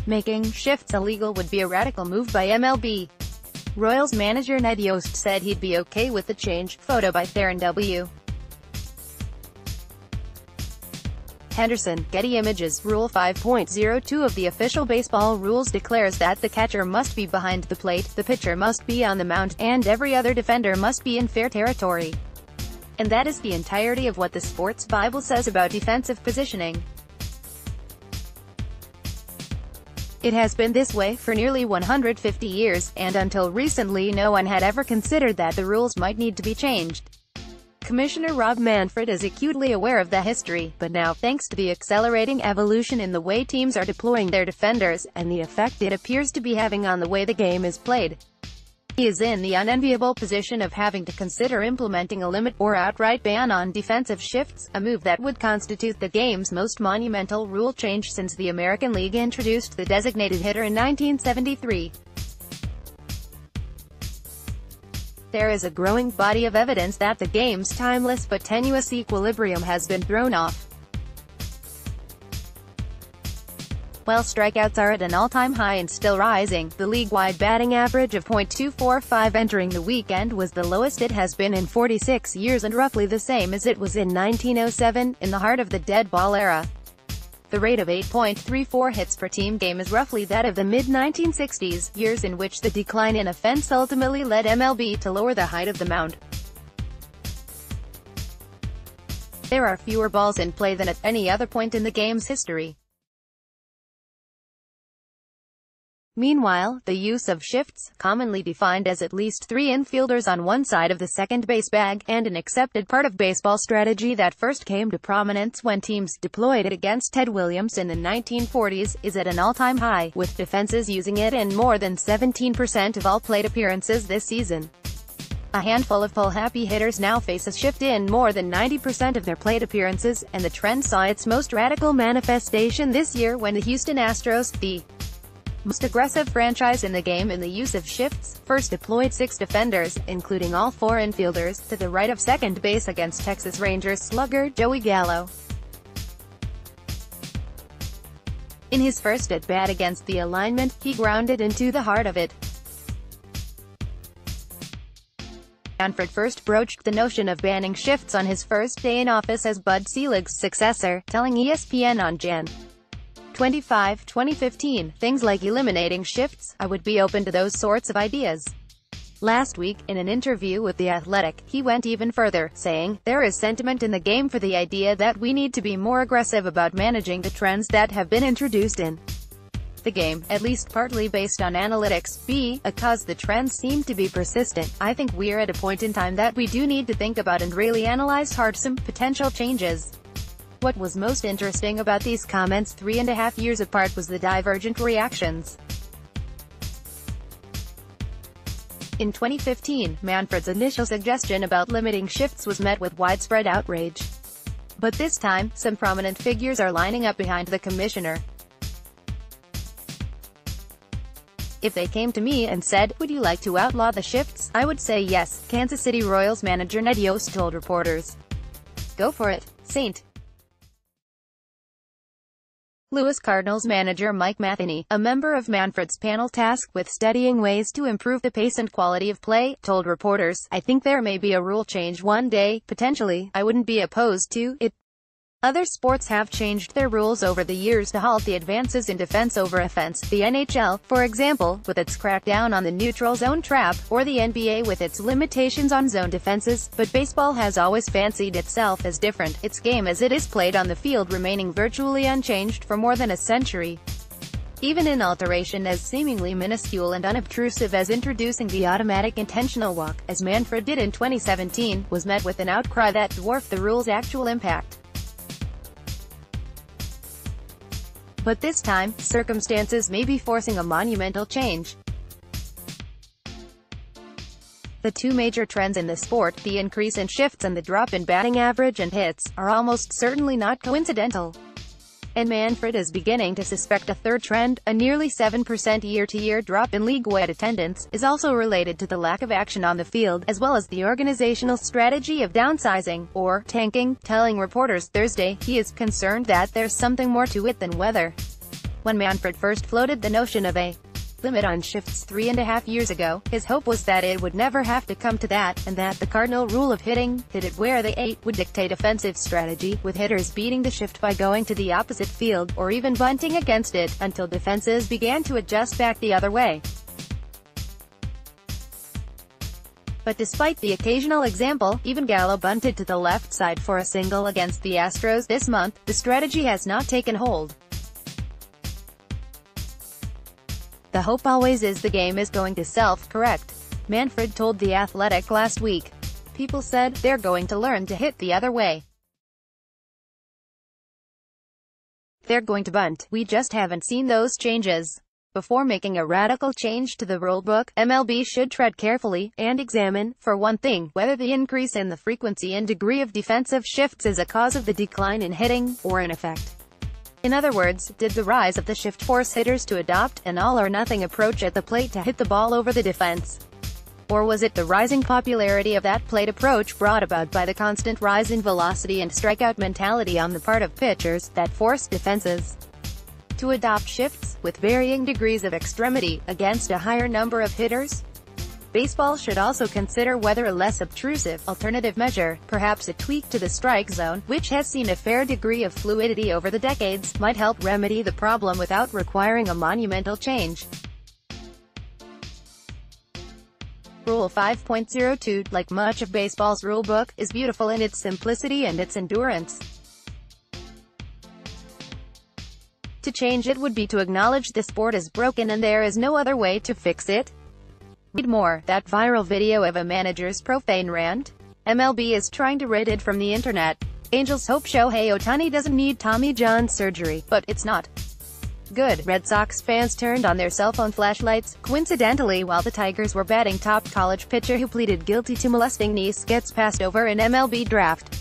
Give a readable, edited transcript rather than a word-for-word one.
Making shifts illegal would be a radical move by MLB. Royals manager Ned Yost said he'd be okay with the change. Photo by Thearon W. Henderson, Getty Images. Rule 5.02 of the official baseball rules declares that the catcher must be behind the plate, the pitcher must be on the mound, and every other defender must be in fair territory. And that is the entirety of what the sports Bible says about defensive positioning. It has been this way for nearly 150 years, and until recently no one had ever considered that the rules might need to be changed. Commissioner Rob Manfred is acutely aware of the history, but now, thanks to the accelerating evolution in the way teams are deploying their defenders, and the effect it appears to be having on the way the game is played, he is in the unenviable position of having to consider implementing a limit, or outright ban on defensive shifts, a move that would constitute the game's most monumental rule change since the American League introduced the designated hitter in 1973. There is a growing body of evidence that the game's timeless but tenuous equilibrium has been thrown off. While strikeouts are at an all-time high and still rising, the league-wide batting average of .245 entering the weekend was the lowest it has been in 46 years and roughly the same as it was in 1907, in the heart of the dead ball era. The rate of 8.34 hits per team game is roughly that of the mid-1960s, years in which the decline in offense ultimately led MLB to lower the height of the mound. There are fewer balls in play than at any other point in the game's history. Meanwhile, the use of shifts, commonly defined as at least 3 infielders on one side of the second base bag, and an accepted part of baseball strategy that first came to prominence when teams deployed it against Ted Williams in the 1940s, is at an all-time high, with defenses using it in more than 17% of all plate appearances this season. A handful of pull-happy hitters now face a shift in more than 90% of their plate appearances, and the trend saw its most radical manifestation this year when the Houston Astros, the most aggressive franchise in the game in the use of shifts, first deployed 6 defenders, including all 4 infielders, to the right of second base against Texas Rangers slugger Joey Gallo. In his first at-bat against the alignment, he grounded into the heart of it. Manfred first broached the notion of banning shifts on his first day in office as Bud Selig's successor, telling ESPN on Jan. 25, 2015, things like eliminating shifts, I would be open to those sorts of ideas. Last week, in an interview with The Athletic, he went even further, saying, there is sentiment in the game for the idea that we need to be more aggressive about managing the trends that have been introduced in the game, at least partly based on analytics. Because the trends seem to be persistent, I think we're at a point in time that we do need to think about and really analyze hard some potential changes. What was most interesting about these comments 3.5 years apart was the divergent reactions. In 2015, Manfred's initial suggestion about limiting shifts was met with widespread outrage. But this time, some prominent figures are lining up behind the commissioner. If they came to me and said, would you like to outlaw the shifts, I would say yes, Kansas City Royals manager Ned Yost told reporters. Go for it, Saint. Louis Cardinals manager Mike Matheny, a member of Manfred's panel tasked with studying ways to improve the pace and quality of play, told reporters, I think there may be a rule change one day, potentially. I wouldn't be opposed to it. Other sports have changed their rules over the years to halt the advances in defense over offense, the NHL, for example, with its crackdown on the neutral zone trap, or the NBA with its limitations on zone defenses, but baseball has always fancied itself as different, its game as it is played on the field remaining virtually unchanged for more than a century. Even an alteration as seemingly minuscule and unobtrusive as introducing the automatic intentional walk, as Manfred did in 2017, was met with an outcry that dwarfed the rule's actual impact. But this time, circumstances may be forcing a monumental change. The 2 major trends in the sport, the increase in shifts and the drop in batting average and hits, are almost certainly not coincidental. And Manfred is beginning to suspect a third trend, a nearly 7% year-to-year drop in league-wide attendance, is also related to the lack of action on the field, as well as the organizational strategy of downsizing, or tanking, telling reporters Thursday he is concerned that there's something more to it than weather. When Manfred first floated the notion of a limit on shifts 3.5 years ago, his hope was that it would never have to come to that, and that the cardinal rule of hit it where they ate, would dictate offensive strategy, with hitters beating the shift by going to the opposite field, or even bunting against it, until defenses began to adjust back the other way. But despite the occasional example, even Gallo bunted to the left side for a single against the Astros this month, the strategy has not taken hold. The hope always is the game is going to self-correct, Manfred told The Athletic last week. People said, they're going to learn to hit the other way. They're going to bunt. We just haven't seen those changes. Before making a radical change to the rulebook, MLB should tread carefully, and examine, for one thing, whether the increase in the frequency and degree of defensive shifts is a cause of the decline in hitting, or an effect. In other words, did the rise of the shift force hitters to adopt an all-or-nothing approach at the plate to hit the ball over the defense? Or was it the rising popularity of that plate approach brought about by the constant rise in velocity and strikeout mentality on the part of pitchers, that forced defenses to adopt shifts, with varying degrees of extremity, against a higher number of hitters? Baseball should also consider whether a less obtrusive, alternative measure, perhaps a tweak to the strike zone, which has seen a fair degree of fluidity over the decades, might help remedy the problem without requiring a monumental change. Rule 5.02, like much of baseball's rulebook, is beautiful in its simplicity and its endurance. To change it would be to acknowledge the sport is broken and there is no other way to fix it. Read more. That viral video of a manager's profane rant? MLB is trying to rid it from the internet. Angels hope Shohei Ohtani doesn't need Tommy John surgery, but it's not good. Red Sox fans turned on their cell phone flashlights, coincidentally while the Tigers were batting top. College pitcher who pleaded guilty to molesting niece gets passed over in MLB draft.